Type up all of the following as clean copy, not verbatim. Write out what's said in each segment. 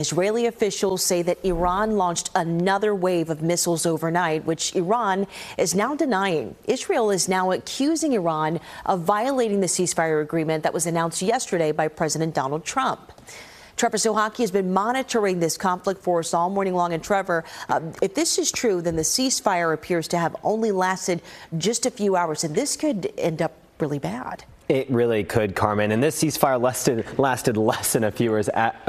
Israeli officials say that Iran launched another wave of missiles overnight, which Iran is now denying. Israel is now accusing Iran of violating the ceasefire agreement that was announced yesterday by President Donald Trump. Trevor Sohaki has been monitoring this conflict for us all morning long. And Trevor, if this is true, then the ceasefire appears to have only lasted just a few hours, and this could end up really bad. It really could, Carmen. And this ceasefire lasted less than a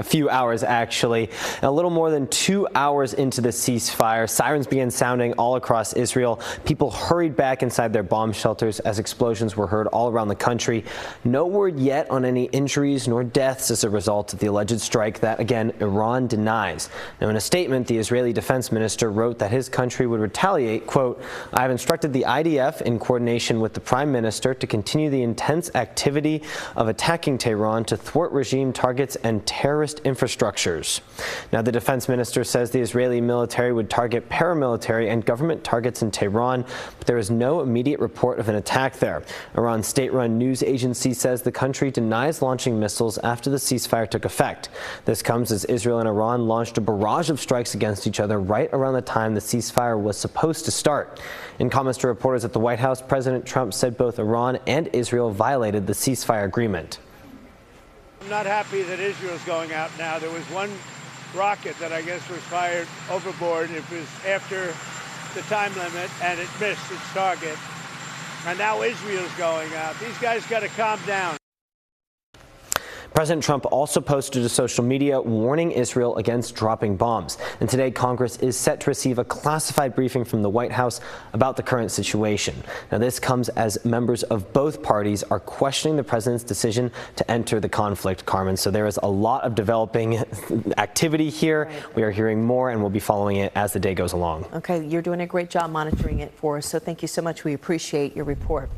few hours, actually. A little more than 2 hours into the ceasefire, sirens began sounding all across Israel. People hurried back inside their bomb shelters as explosions were heard all around the country. No word yet on any injuries nor deaths as a result of the alleged strike that, again, Iran denies. Now, in a statement, the Israeli defense minister wrote that his country would retaliate, quote, "I have instructed the IDF in coordination with the prime minister to continue the intense activity of attacking Tehran to thwart regime targets and terrorist infrastructures." Now, the defense minister says the Israeli military would target paramilitary and government targets in Tehran, but there is no immediate report of an attack there. Iran's state-run news agency says the country denies launching missiles after the ceasefire took effect. This comes as Israel and Iran launched a barrage of strikes against each other right around the time the ceasefire was supposed to start. In comments to reporters at the White House, President Trump said both Iran and Israel violated the ceasefire agreement. I'm not happy that Israel's going out now. There was one rocket that I guess was fired overboard. It was after the time limit and it missed its target. And now Israel's going out. These guys got to calm down. President Trump also posted to social media warning Israel against dropping bombs. And today, Congress is set to receive a classified briefing from the White House about the current situation. Now, this comes as members of both parties are questioning the president's decision to enter the conflict, Carmen. So there is a lot of developing activity here. Right. We are hearing more, and we'll be following it as the day goes along. Okay, you're doing a great job monitoring it for us. So thank you so much. We appreciate your report.